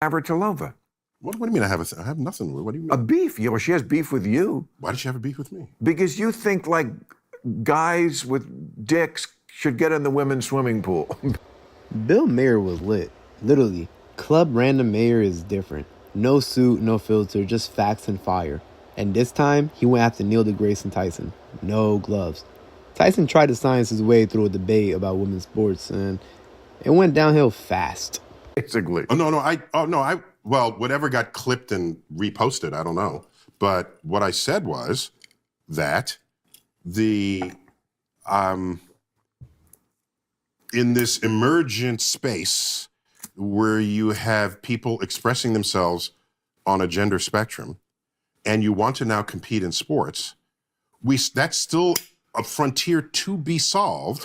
Navratilova. What do you mean I have nothing? What do you mean? A beef. Well, she has beef with you. Why did she have a beef with me? Because you think like guys with dicks should get in the women's swimming pool. Bill Maher was lit. Literally. Club Random Maher is different. No suit, no filter, just facts and fire. And this time, he went after Neil deGrasse Tyson. No gloves. Tyson tried to science his way through a debate about women's sports, and it went downhill fast. Basically. Well, whatever got clipped and reposted, I don't know. But what I said was that in this emergent space where you have people expressing themselves on a gender spectrum, and you want to now compete in sports, that's still a frontier to be solved.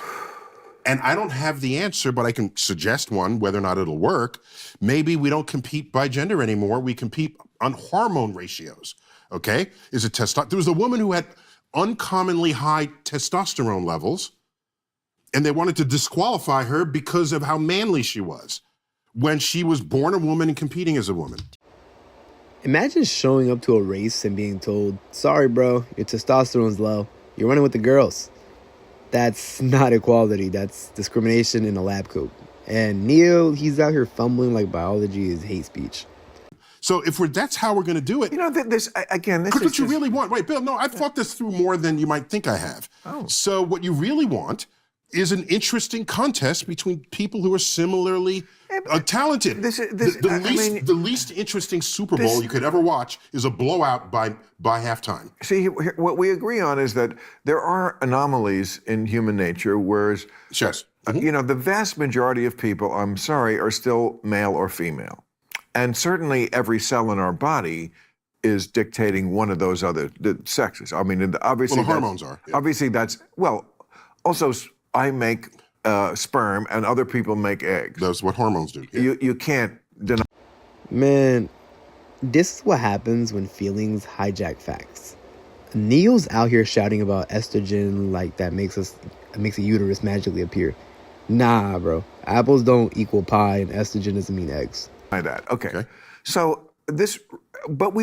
And I don't have the answer, but I can suggest one, whether or not it'll work. Maybe we don't compete by gender anymore. We compete on hormone ratios, okay? There was a woman who had uncommonly high testosterone levels, and they wanted to disqualify her because of how manly she was when she was born a woman and competing as a woman. Imagine showing up to a race and being told, sorry, bro, your testosterone's low. You're running with the girls. That's not equality. That's discrimination in a lab coat. And Neil, he's out here fumbling like biology is hate speech. So that's how we're going to do it. You know, this is what you really want. Wait, Bill, no, I've thought this through more than you might think I have. Oh. So what you really want is an interesting contest between people who are similarly talented. The least interesting Super Bowl you could ever watch is a blowout by halftime. See, what we agree on is that there are anomalies in human nature, whereas yes. Mm-hmm. The vast majority of people, I'm sorry, are still male or female. And certainly every cell in our body is dictating one of those other sexes. I mean, obviously... Well, the hormones are. Yeah. Obviously also I make sperm and other people make eggs. That's what hormones do. Yeah. You can't deny. Man, this is what happens when feelings hijack facts. Neil's out here shouting about estrogen like that makes a uterus magically appear. Nah, bro. Apples don't equal pie and estrogen doesn't mean eggs. That. Okay. So but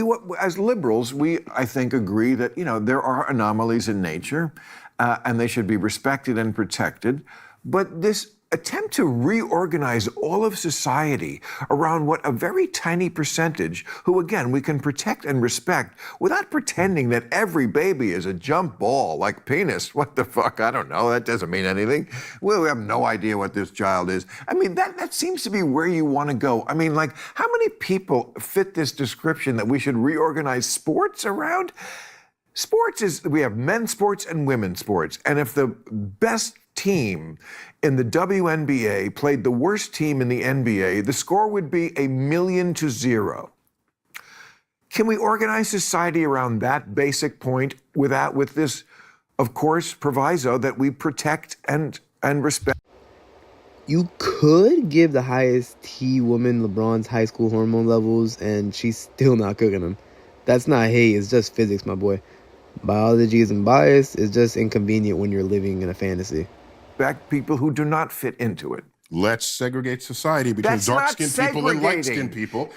as liberals, I think agree that, there are anomalies in nature and they should be respected and protected. But this attempt to reorganize all of society around what a very tiny percentage, who again, we can protect and respect without pretending that every baby is a jump ball like penis. What the fuck? I don't know. That doesn't mean anything. We have no idea what this child is. I mean, that seems to be where you want to go. I mean, like, how many people fit this description that we should reorganize sports around? We have men's sports and women's sports. And if the best team in the WNBA played the worst team in the NBA, the score would be 1,000,000-0. Can we organize society around that basic point with this, of course, proviso that we protect and respect? You could give the highest T woman LeBron's high school hormone levels and she's still not cooking them. That's not hate, it's just physics, my boy. Biology isn't biased, it's just inconvenient when you're living in a fantasy. People who do not fit into it. Let's segregate society between dark-skinned people and light-skinned people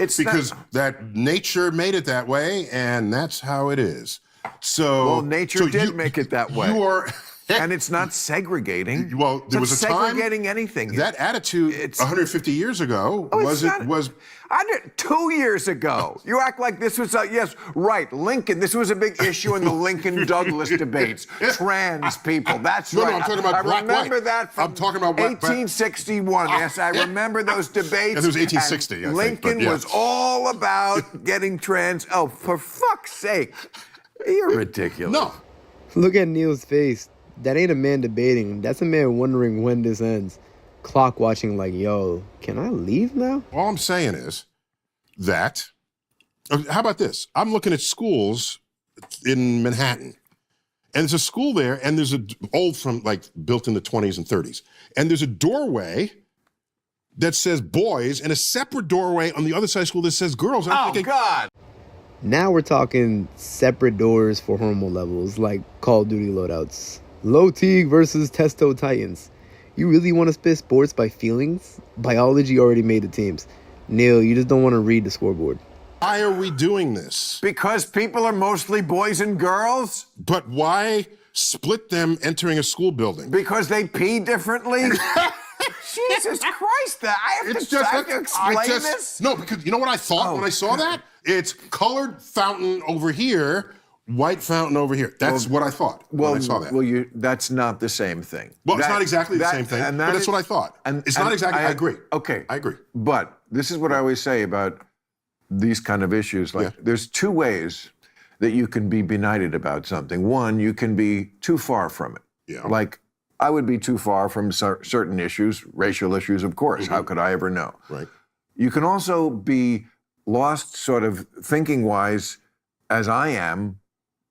that nature made it that way, and that's how it is. So, nature did make it that way. And it's not segregating. Well, there was a time segregating anything. That attitude 150 years ago was 2 years ago. You act like this was Lincoln. This was a big issue in the Lincoln-Douglas debates. Trans people. That's right. No, I'm talking about black, remember white. that from I'm talking about 1861. Yes, I remember those debates. It was 1860. Lincoln was all about getting trans. Oh, for fuck's sake! You're ridiculous. No. Look at Neil's face. That ain't a man debating. That's a man wondering when this ends. Clock watching like, yo, can I leave now? All I'm saying is that, how about this? I'm looking at schools in Manhattan. And there's a school there, and there's built in the 20s and 30s. And there's a doorway that says boys and a separate doorway on the other side of the school that says girls. God! Now we're talking separate doors for hormone levels, like Call of Duty loadouts. Low Teague versus Testo Titans. You really want to spit sports by feelings? Biology already made the teams. Neil, you just don't want to read the scoreboard. Why are we doing this? Because people are mostly boys and girls? But why split them entering a school building? Because they pee differently? Jesus Christ, I have to explain this? No, because you know what I thought when I saw that? It's colored fountain over here, white fountain over here. That's what I thought when I saw that. Well, that's not the same thing. Well, it's not exactly the same thing, but that's what I thought. It's not exactly, I agree. Okay. I agree. But this is what I always say about these kind of issues. Like, there's two ways that you can be benighted about something. One, you can be too far from it. Yeah. Like, I would be too far from certain issues, racial issues, of course. How could I ever know? Right. You can also be lost sort of thinking-wise, as I am,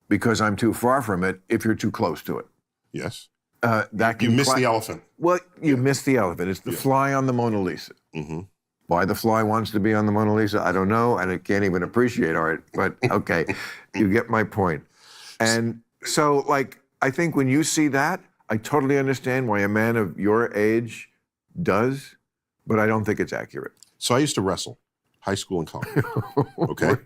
because I'm too far from it, if you're too close to it. Yes. That You missed the elephant. Well, you missed the elephant. It's the fly on the Mona Lisa. Mm-hmm. Why the fly wants to be on the Mona Lisa, I don't know, and it can't even appreciate art, but okay, you get my point. And so, like, I think when you see that, I totally understand why a man of your age does, but I don't think it's accurate. So I used to wrestle, high school and college. Okay?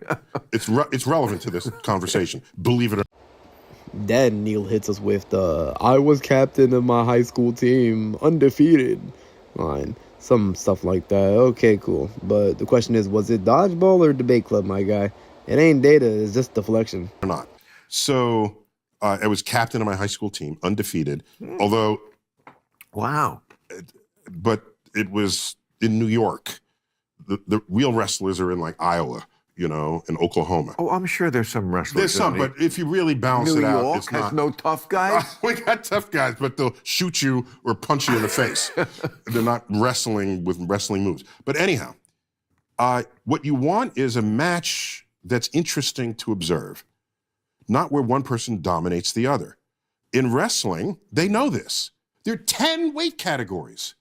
It's relevant to this conversation, believe it or not. Then Neil hits us with the "I was captain of my high school team, undefeated" line. Some stuff like that. Okay, cool. But the question is, was it dodgeball or debate club, my guy? It ain't data, it's just deflection. Or not. So I was captain of my high school team, undefeated, although, Wow. but it was in New York. The real wrestlers are in like Iowa, you know, and Oklahoma. Oh, I'm sure there's some wrestlers. There's some, but if you really balance New it out, York it's has not. no tough guys? We got tough guys, but they'll shoot you or punch you in the face. They're not wrestling with wrestling moves. But anyhow, what you want is a match that's interesting to observe, not where one person dominates the other. In wrestling, they know this. There are 10 weight categories.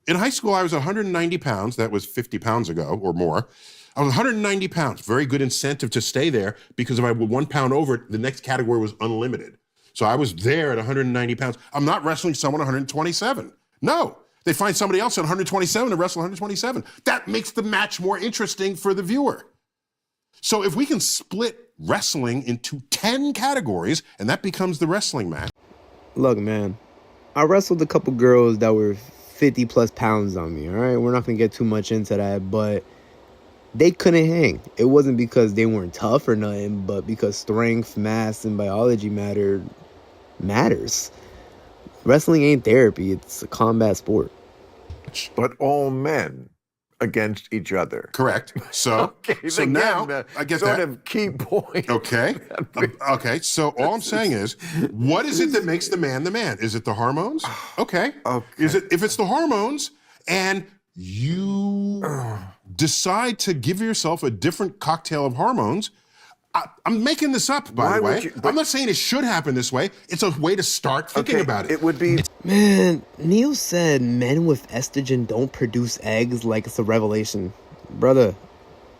In high school, I was 190 pounds. That was 50 pounds ago or more. I was 190 pounds. Very good incentive to stay there because if I were 1 pound over it, the next category was unlimited. So I was there at 190 pounds. I'm not wrestling someone 127. No. They find somebody else at 127 and wrestle 127. That makes the match more interesting for the viewer. So if we can split wrestling into 10 categories and that becomes the wrestling match. Look, man, I wrestled a couple girls that were 50 plus pounds on me, all right? We're not going to get too much into that, but they couldn't hang. It wasn't because they weren't tough or nothing, but because strength, mass, and biology matters. Wrestling ain't therapy. It's a combat sport. But all men against each other. Correct. So, Okay, so again, now I get sort that. of key point. Okay. Okay. So all I'm saying is, what is it that makes the man the man? Is it the hormones? Okay. Okay. Is it if it's the hormones and you decide to give yourself a different cocktail of hormones? I'm making this up, by the way. I'm not saying it should happen this way. It's a way to start thinking about it. It would be. Man, Neil said men with estrogen don't produce eggs like it's a revelation. Brother,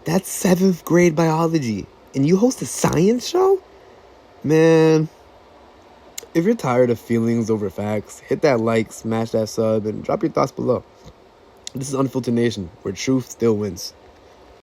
that's 7th grade biology. And you host a science show? Man, if you're tired of feelings over facts, hit that like, smash that sub, and drop your thoughts below. This is Unfiltered Nation, where truth still wins.